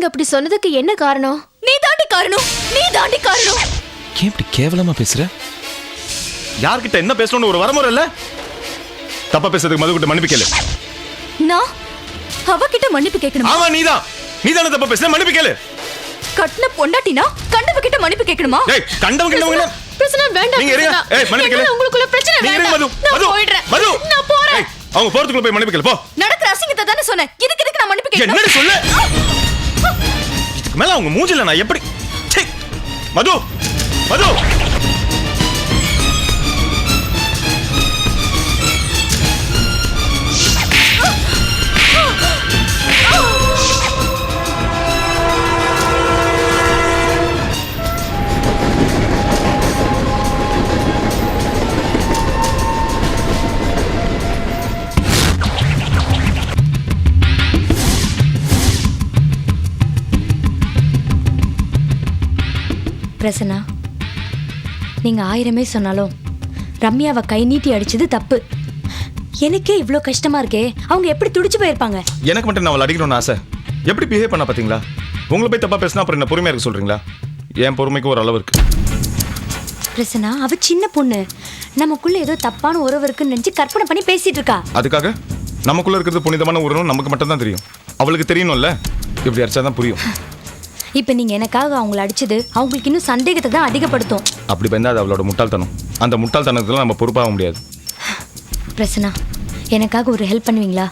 நீங்க அப்படி சொன்னதுக்கு என்ன காரணம்? நீ தாண்டி காரணம். ஏன் இப்படி கேவலமா பேசுற? யார்கிட்ட என்ன பேசணும்னு ஒரு வரமுறை இல்ல? தப்பா பேசுறதுக்கு மது கிட்ட மன்னிப்பு கேளு. நான் அவகிட்ட மன்னிப்பு கேட்கணுமா? ஆமா, நீதானே தப்பா பேசுற, மன்னிப்பு கேளு. கட்டின பொண்டாட்டினா கண்டவ கிட்ட மன்னிப்பு கேட்கணுமா? டேய், கண்டவங்க பிரச்சனை வேண்டாம். நீங்க இருங்க. மன்னிப்பு கேளு. உங்களுக்குள்ள பிரச்சனை வேண்டாம். மது போயிடுறேன். மது நான் போறேன். அவங்க போறதுக்குள்ள போய் மன்னிப்பு கேளு போ. நடக்கிற அசிங்கத்தை தானே சொன்னேன். இதுக்கு நான் மன்னிப்பு கேட்கணும். என்னடி சொல்ல? இதுக்கு மேல அவங்க மூஞ்சில நான் எப்படி? ச்சே. மது பிரசன்னா, நீங்க 1000மே சொன்னாலும் ரம்யாவை கை நீட்டி அடிச்சது தப்பு. எனக்கே இவ்ளோ கஷ்டமா இருக்கே, அவங்க எப்படி துடிச்சு போயிருப்பாங்க? எனக்கு மட்டும் நான் அவளை அடிக்கணும்னு ஆசை. எப்படி பிஹேவ் பண்ணா பாத்தீங்களா? உங்களை போய் தப்பா பேசினா அப்புறம் என்ன பொறுமையா இருக்க சொல்றீங்களா? என் பொறுமைக்கு ஒரு அளவு இருக்கு. பிரசன்னா, அவ சின்ன பொண்ணு. நமக்குள்ள ஏதோ தப்பான உறவு இருக்குன்னு நினைச்சு கற்பனை பண்ணி பேசிட்டு இருக்கா. அதுக்காக நமக்குள்ள இருக்கிறது புனிதமான உறவு நமக்கு மட்டும் தான் தெரியும். அவளுக்கு தெரியணும்ல. இப்படி அடிச்சாதான் புரியும். இப்ப நீங்க எனக்காக அவங்கள அடிச்சது அவங்களுக்கு இன்னும் சந்தேகத்தை தான் அதிகப்படுத்தும். அப்படி பயந்தா அது அவளோட முட்டாள்தனம். அந்த முட்டாள்தனத்துல நம்ம பொறுப்பாக முடியாது. பிரசன்னா, எனக்காக ஒரு ஹெல்ப் பண்ணுவீங்களா?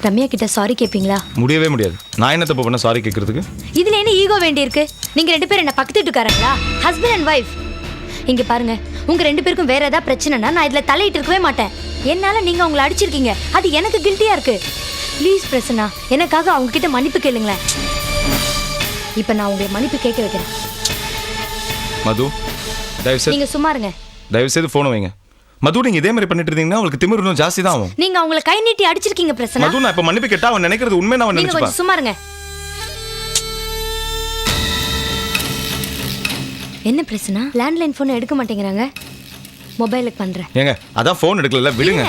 ரம்யா கிட்ட சாரி கேட்பீங்களா? முடியவே முடியாது. நான் என்ன தப்பு பண்ண சாரி கேட்கறதுக்கு? இதுல என்ன ஈகோ வேண்டி இருக்கு? நீங்க 2 பேரும் என்ன பக்கத்து வீட்டுக்காரங்களா? Husband and wife. இங்க பாருங்க, உங்க 2 பேருக்கும் வேற ஏதாவது பிரச்சனைனா நான் இதுல தலையிட்டு இருக்கவே மாட்டேன். என்னால நீங்க அவங்கள அடிச்சிருக்கீங்க, அது எனக்கு கில்ட்டியா இருக்கு. ப்ளீஸ் பிரசன்னா, எனக்காக அவங்க கிட்ட மன்னிப்பு கேளுங்களேன். இப்ப நான் உங்களை மன்னிப்பு கேட்க வைக்கிறேன். மது, தயவுசெய்து நீங்க சும்மா இருங்க. தயவுசெய்து போன் வைங்க. மது, நீங்க இதே மாதிரி பண்ணிட்டு இருந்தீங்கன்னா உங்களுக்கு திமிரு இன்னும் ஜாஸ்தி தான் ஆகும். நீங்க அவங்கள கை நீட்டி அடிச்சிருக்கீங்க பிரசன்னா. மது, நான் இப்ப மன்னிப்பு கேட்டா அவன் நினைக்கிறது உண்மை. நான் நீங்க கொஞ்சம் சும்மா இருங்க. என்ன பிரச்சனை? லேண்ட்லைன் போன் எடுக்க மாட்டேங்கிறாங்க. மொபைலுக்கு பண்றேன். ஏங்க, அதான் போன் எடுக்கல, விடுங்க.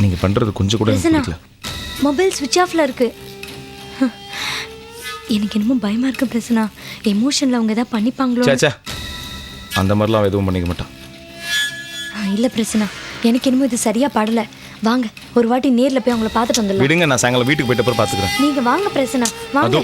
நீங்க பண்றது கொஞ்சம் கூட எனக்கு பிடிக்கல. மொபைல் ஸ்விட்ச் ஆஃப்ல இருக்கு. எனக்கு என்னமோ பயமா இருக்கு பிரசன்னா. எமோஷன்ல அவங்க ஏதாவது பண்ணிப்பாங்களோ? சேச்சே, அந்த மாதிரிலாம் எதுவும் பண்ணிக்க மாட்டான். இல்ல பிரசன்னா, எனக்கு என்னமோ இது சரியா படல. வாங்க ஒரு வாட்டி நேர்ல போய் அவங்கள பார்த்துட்டு வந்துடலாம். விடுங்க, நான் சாயங்காலம் வீட்டுக்கு போயிட்டு அப்புறம் பாத்துக்கிறேன். நீங்க வாங்க பிரசன்னா, வாங்க.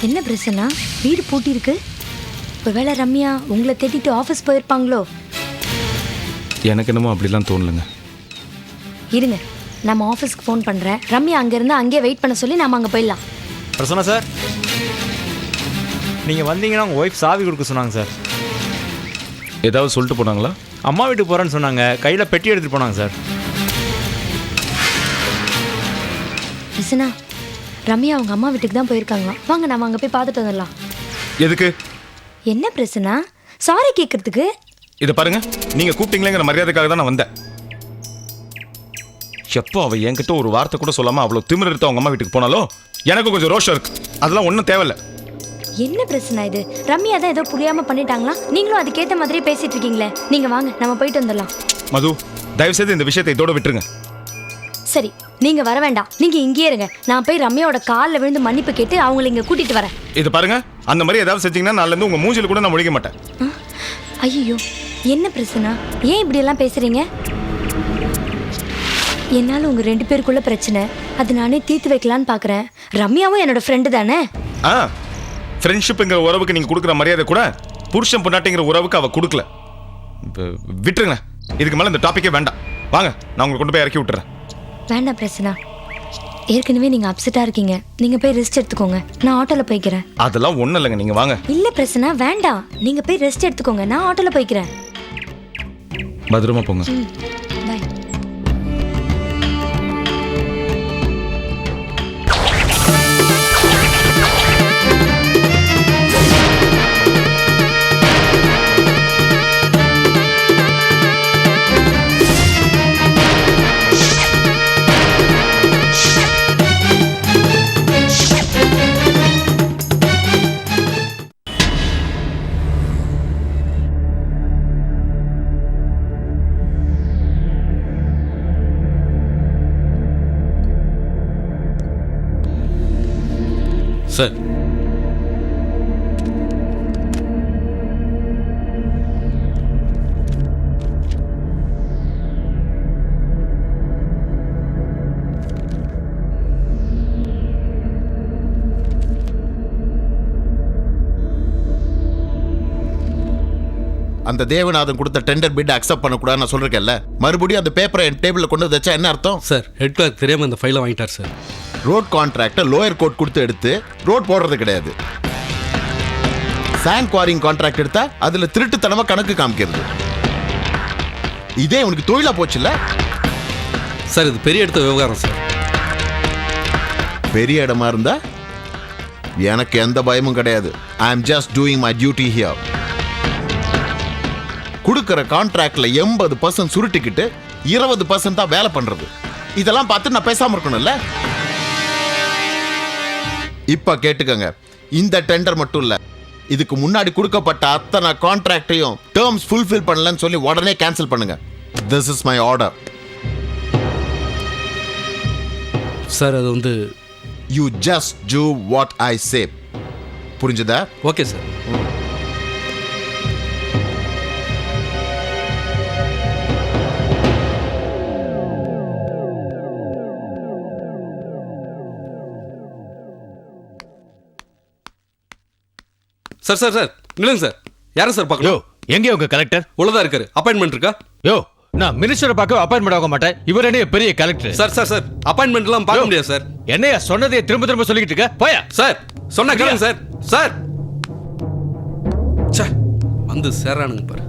என்ன பிரச்சனை? வீடு பூட்டி இருக்கு. ஒருவேளை ரம்யா உங்களை தேடிட்டு ஆஃபீஸ் போயிருப்பாங்களோ? எனக்கு என்னமோ அப்படிலாம் தோணலங்க. இருங்க, நம்ம ஆஃபீஸ்க்கு ஃபோன் பண்ணுறேன். ரம்யா அங்கேருந்து அங்கேயே வெயிட் பண்ண சொல்லி நம்ம அங்கே போயிடலாம். பிரசன்னா சார், நீங்கள் வந்தீங்கன்னா உங்கள் ஒய்ஃப் சாவி கொடுக்க சொன்னாங்க சார். ஏதாவது சொல்லிட்டு போனாங்களா? அம்மா வீட்டுக்கு போகிறேன்னு சொன்னாங்க. கையில் பெட்டி எடுத்துகிட்டு போனாங்க சார். பிரசன்னா, ரம்யா அவங்க அம்மா வீட்டுக்கு தான் போயிருக்காங்களா? வாங்க நம்ம அங்கே போய் பார்த்துட்டு வந்துடலாம். எதுக்கு? என்ன பிரச்சனை? சாரி கேட்கறதுக்கு. இதை பாருங்க, நீங்க கூப்பிட்டீங்களேங்கிற மரியாதைக்காக தான் நான் வந்தேன். எப்போ அவ என்கிட்ட ஒரு வார்த்தை கூட சொல்லாம அவ்வளவு திமிரு எடுத்து அவங்க அம்மா வீட்டுக்கு போனாலும் எனக்கு கொஞ்சம் ரோஷம் இருக்கு. அதெல்லாம் ஒன்றும் தேவையில்ல. என்ன பிரச்சனை இது? ரம்யா தான் ஏதோ புரியாம பண்ணிட்டாங்களா? நீங்களும் அதுக்கேற்ற மாதிரியே பேசிட்டு இருக்கீங்களே. நீங்க வாங்க நம்ம போயிட்டு வந்துடலாம். மது, தயவு செய்து இந்த விஷயத்தை இதோட விட்டுருங்க. சரி, நீங்க வர வேண்டாம். நீங்க இங்கேயே இருங்க. நான் போய் ரம்யாவோட காலில் விழுந்து மன்னிப்பு கேட்டு அவங்களை இங்க கூட்டிட்டு வரேன். இது பாருங்க, அந்த மாதிரி ஏதாவது செஞ்சீங்கன்னா நாளைல இருந்து உங்க மூஞ்சில கூட நான் முழிக்க மாட்டேன். ஐயோ, என்ன பிரச்சனை? ஏன் இப்படி எல்லாம் பேசுறீங்க? என்னால உங்க 2 பேருக்குள்ள பிரச்சனை, அது நானே தீர்த்து வைக்கலான்னு பாக்குறேன். ரம்யாவும் என்னோட ஃப்ரெண்டு தானே. ஃப்ரெண்ட்ஷிப்ங்கிற உறவுக்கு நீங்க கொடுக்குற மரியாதை கூட புருஷன் பொண்டாட்டிங்கிற உறவுக்கு அவ கொடுக்கல. விட்டுருங்க, இதுக்கு மேல இந்த டாபிக்கே வேண்டாம். வாங்க, நான் உங்களை கொண்டு போய் இறக்கி விட்டுறேன். வேண்டாம் பிரச்சனை, ஏற்கனவே நீங்க அப்செட்டா இருக்கீங்க. நீங்க போய் ரெஸ்ட் எடுத்துக்கோங்க. நான் ஆட்டோல போய்க்கிறேன். அதெல்லாம் ஒண்ணும் இல்லைங்க, நீங்க வாங்க. இல்ல பிரச்சனை, வேண்டாம். நீங்க போய் ரெஸ்ட் எடுத்துக்கோங்க. நான் ஆட்டோல போய்க்கிறேன். பத்திரமா போங்க. பை. சார் அந்த தேவநாதன் கொடுத்த டெண்டர் பிட் அக்செப்ட் பண்ணக்கூடாது நான் சொல்றேன்ல, மறுபடியும் அந்த பேப்பரை என் டேபிள்ல கொண்டு வந்து வச்சா என்ன அர்த்தம்? சார் ஹெட் கிளர்க் தெரியாம இந்த ஃபைலை வாங்கிட்டார் சார். ரோட் கான்ட்ராக்டை லோயர் கோர்ட் கொடுத்து எடுத்து ரோட் போடுறது கிடையாது. சாண்ட் குவாரிங் கான்ட்ராக்ட் எடுத்தா அதுல திருட்டுத்தனமா கணக்கு காமிக்கிறது. இதே உனக்கு தொழிலா போச்சுல்ல? சார் இது பெரிய எடுத்த விவகாரம் சார். பெரிய இடமா இருந்தா எனக்கு எந்த பயமும் கிடையாது. I am just doing my duty here. கொடுக்கிற கான்ட்ராக்ட்ல 80% சுருட்டிக்கிட்டு 20% தான் வேலை பண்றது. இதெல்லாம் பார்த்து நான் பேசாம இருக்கணும்ல. இப்ப கேட்டுக்கங்க, இந்த டெண்டர் மட்டும் இல்ல, இதுக்கு முன்னாடி கொடுக்கப்பட்ட அத்தனை கான்ட்ராக்டையும் டேர்ம்ஸ் ஃபுல்ஃபில் பண்ணலன்னு சொல்லி உடனே கேன்சல் பண்ணுங்க. This is my order. Sir அது வந்து you just do what I say. புரிஞ்சுதா? Okay sir. Sir sir sir இல்லைங்க சார். யாரும் சார் பார்க்கணும்? எங்கே உங்க கலெக்டர்? உள்ளதா இருக்காரு. அப்பாயின்மெண்ட் இருக்கா? யோ, நான் மினிஸ்டரை பார்க்க அப்பாயின்மெண்ட் ஆக மாட்டேன். இவர் என்ன பெரிய கலெக்டர்? சார் சார் சார் அப்பாயின்மெண்ட்லாம் பார்க்க முடியாது சார். என்னையா சொன்னதே திரும்ப திரும்ப சொல்லிக்கிட்டு இருக்க? போயா சார். சொன்னா கேளுங்க சார். சார் ச்சே வந்து சேரானுங்க பாரு.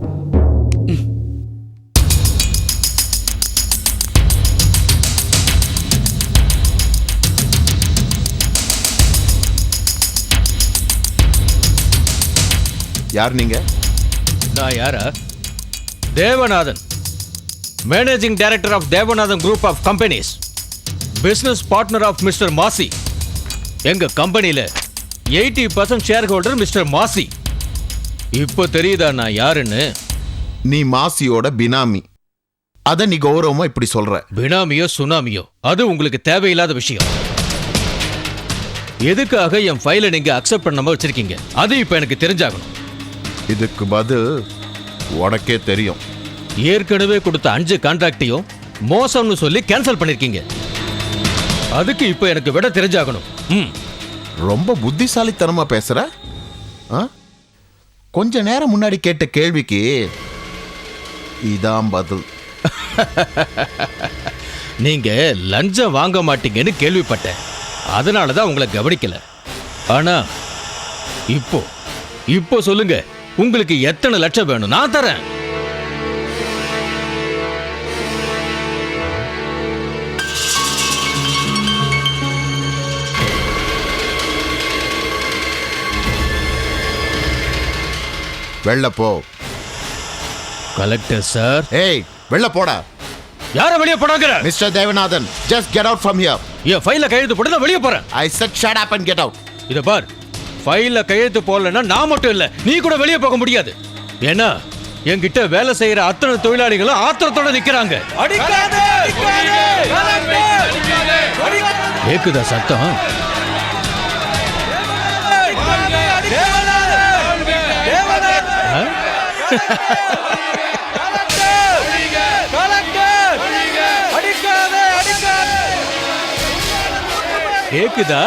யார் நீங்க? நான் யாரா? Devanathan, managing director of Devanathan group of companies, business partner of mister Masi. எங்க கம்பெனியில 80% ஷேர் ஹோல்டர் மிஸ்டர் மாசி. இப்போ தெரியுதா நான் யாருன்னு? நீ மாசியோட பினாமி. அத நீ கௌரவமா இப்படி சொல்ற? பினாமியோ சுனாமியோ அது உங்களுக்கு தேவையில்லாத விஷயம். எதுக்காக என் ஃபைலை நீங்க அக்செப்ட் பண்ணாம வச்சிருக்கீங்க அது இப்ப எனக்கு தெரிஞ்சாகணும். இதுக்கு பதில் உனக்கே தெரியும். ஏற்கனவே கொடுத்த 5 கான்ட்ராக்டையும் மோசம்னு சொல்லி கேன்சல் பண்ணிருக்கீங்க. அதுக்கு இப்ப எனக்கு விட தெரிஞ்சாகணும். ரொம்ப புத்திசாலித்தனமா பேசுற. கொஞ்ச நேரம் முன்னாடி கேட்ட கேள்விக்கு இதான் பதில். நீங்க லஞ்சம் வாங்க மாட்டீங்கன்னு கேள்விப்பட்டேன். அதனாலதான் உங்களை கவனிக்கல. ஆனா இப்போ சொல்லுங்க, உங்களுக்கு எத்தனை லட்சம் வேணும்? நான் தரேன். வெள்ள போ. Collector sir. ஏய், வெள்ள போடா. யார வெளியே போடாங்க? Mister Devanathan, just get out from here. என் ஃபைல கையெழுத்து போட்டு நான் வெளியே போறேன். I said shut up and get out. இத பார், ஃபைல கையெழுத்து போடலன்னா நான் மட்டும் இல்ல, நீ கூட வெளியே போக முடியாது. ஏன்னா என்கிட்ட வேலை செய்யற அத்தனை தொழிலாளிகளும் ஆத்திரத்தோட நிக்கிறாங்க. கேக்குதா சத்தம்? கேக்குதா?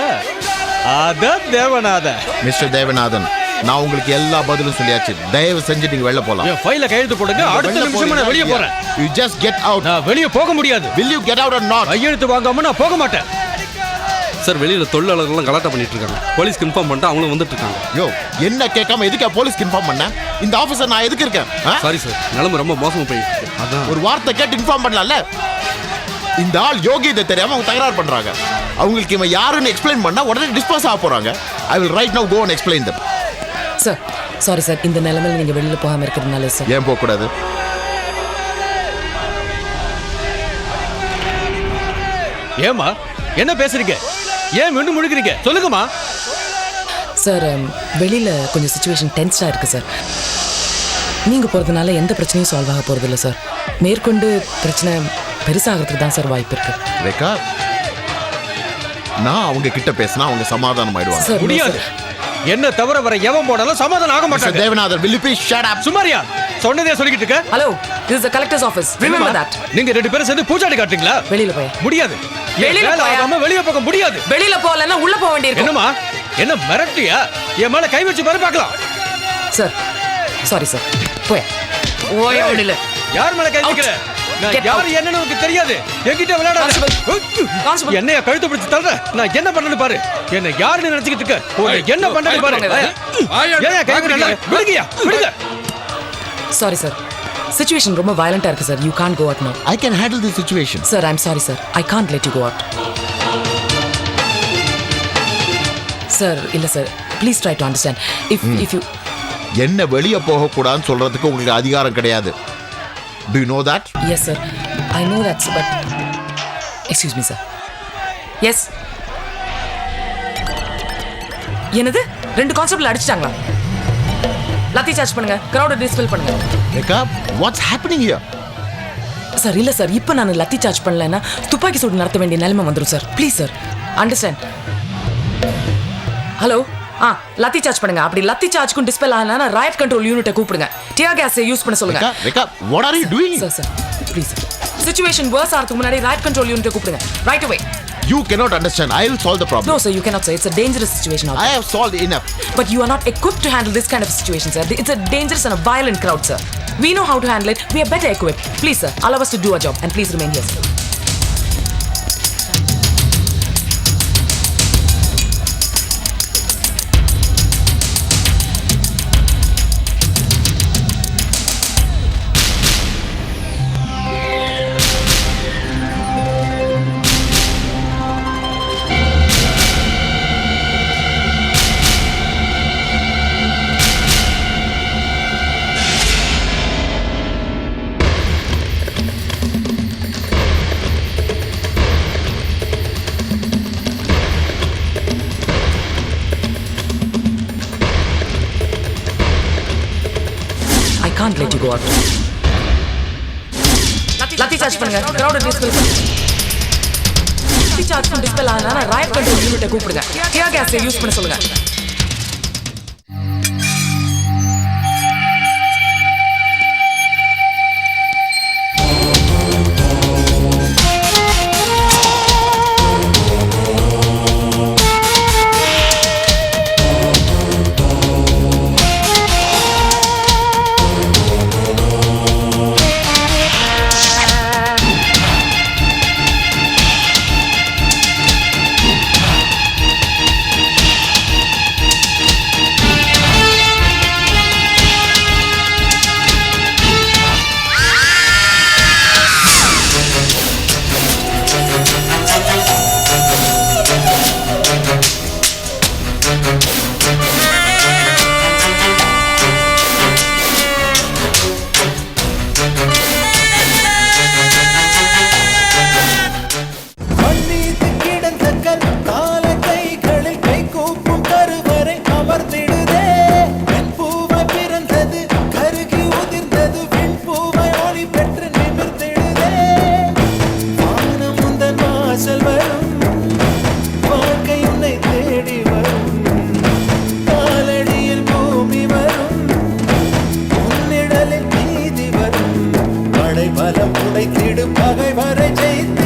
அதான் தேவநாதன். மிஸ்டர் தேவநாதன், நான் உங்களுக்கு எல்லா பதிலும் சொல்லியாச்சு. தயவு செஞ்சு நீங்க வெளிய போலாம். என் ஃபைல கையெழுத்து போடுங்க. அடுத்த நிமிஷம் நான் வெளியே போறேன். You just get out. நான் வெளியே போக முடியாது. Will you get out or not? கையெழுத்து வாங்காம நான் போக மாட்டேன். சார் வெளியில தொழிலாளர்கள்லாம் கலாட்டா பண்ணிட்டு இருக்காங்க. போலீஸ்க்கு இன்ஃபார்ம் பண்ணிட்டு அவங்களும் வந்துட்டு இருக்காங்க. யோ, என்ன கேட்காம எதுக்கு போலீஸ்க்கு இன்ஃபார்ம் பண்ண? இந்த ஆபீசர் நான் எதுக்கு இருக்கேன்? சாரி சார், நிலைமை ரொம்ப மோசமா போயிட்டு. அதான் ஒரு வார்த்தை கேட்டு இன்ஃபார்ம் பண்ணலாம்ல. இந்த ஆள் யோகியதை தெரியாம அவங்க தகராறு பண்றாங்க. அவங்களுக்கு இவன் யாருன்னு எக்ஸ்பிளைன் பண்ணா உடனே டிஸ்போஸ் ஆக போறாங்க. I will right now go and explain them. Sir sorry sir, இந்த நிலைமையில நீங்க வெளியில போகாம இருக்கிறதுனால சார். ஏன் போக கூடாது? ஏமா என்ன பேசுறீங்க? ஏன் மீண்டும் முழுகிறீங்க? சொல்லுங்கம்மா. சார் வெளியில கொஞ்சம் சிச்சுவேஷன் டென்ஸ்டா இருக்கு சார். நீங்க போறதுனால எந்த பிரச்சனையும் சால்வ் ஆக போறது இல்லை சார். மேற்கொண்டு பிரச்சனை பெருசாகிறதுக்கு தான் சார் வாய்ப்பு இருக்கு. ரேகா, நான் அவங்க கிட்ட பேசினா அவங்க சமாதானம் ஆயிடுவாங்க. சார் முடியாது. என்ன தவிர வர எவன் போனாலும் சமாதானம் ஆக Mr. மாட்டாங்க. Devanathan, will you please shut up? Samariya சொன்னதே சொல்லிக்கிட்டு இருக்க. Hello, this is the collector's office. Remember that. நீங்க ரெண்டு பேரும் சேர்ந்து பூச்சாடி காட்டுறீங்களா? வெளியில போய். முடியாது. வெளியில வேலை போயா. ஆகாம வெளிய போக முடியாது. வெளியில போகலன்னா உள்ள போக வேண்டியிருக்கும். என்னம்மா என்ன மிரட்டியா? என் மேல கை வச்சு பாரு பார்க்கலாம். சார் சாரி சார், போய் ஓய வெளியில. யார் மேல கை வைக்கிற? நான் Get யார் out. என்னன்னு உனக்கு தெரியாது. என்கிட்ட விளையாடாத. Constable. என்னைய கழுத்து பிடிச்சு தள்ளுற. நான் என்ன பண்ணனும் பாரு. என்ன யாருன்னு நினைச்சிட்டு இருக்க? உன்னை என்ன பண்ணனும் பாரு. ஏன் கை விடுறல? விடுங்கயா, விடுங்க. சாரி சார், சிச்சுவேஷன் ரொம்ப வயலண்டா இருக்கு sir. You can't go out now. I can handle the situation. Sir, I'm sorry sir, I can't let you go out. Sir இல்ல sir, please try to understand. If you என்ன வெளிய போக கூடாதுன்னு சொல்றதுக்கு உங்களுக்கு அதிகாரம் கிடையாது. Do you know that? Yes, sir. I know that, sir, but... Excuse me, sir. Yes. என்னது? 2 கான்ஸ்டபிள் அடிச்சிட்டாங்களா? லத்தி சார்ஜ் பண்ணுங்க. கிரவுட் டிஸ்பெல் பண்ணுங்க. Rekha, what's happening here? Sir இல்ல சார், இப்போ நான் லத்தி சார்ஜ் பண்ணலன்னா துப்பாக்கி சூடு நடத்த வேண்டிய நிலைமை வந்துரும் sir. Please sir, understand. Hello, lathi charge பண்ணுங்க. அப்படி லத்தி சார்ஜ்க்கும் டிஸ்பெல் ஆகலன்னா ராயட் கண்ட்ரோல் யூனிட்டை கூப்பிடுங்க. டியர் கேஸ் யூஸ் பண்ண சொல்லுங்க. Rekha, what are you doing? Sir please sir, situation worse ஆகிறதுக்கு முன்னாடி ராயட் கண்ட்ரோல் யூனிட்டை கூப்பிடுங்க. Right away. You cannot understand. I will solve the problem. No, sir, you cannot, sir. It's a dangerous situation out I there. have solved enough. But you are not equipped to handle this kind of situation, sir. It's a dangerous and a violent crowd, sir. We know how to handle it. We are better equipped. Please, sir, allow us to do our job and please remain here, sir. I can't let you go out. Lati charge பண்ணுங்க. Crowd dispel பண்ணுங்க. Lati charge பண்ண dispel ஆனா riot control unit கூப்பிடுங்க. Tear gas use பண்ண சொல்லுங்க. பலம் உடைத்திடும் பகை வரை ஜெயித்து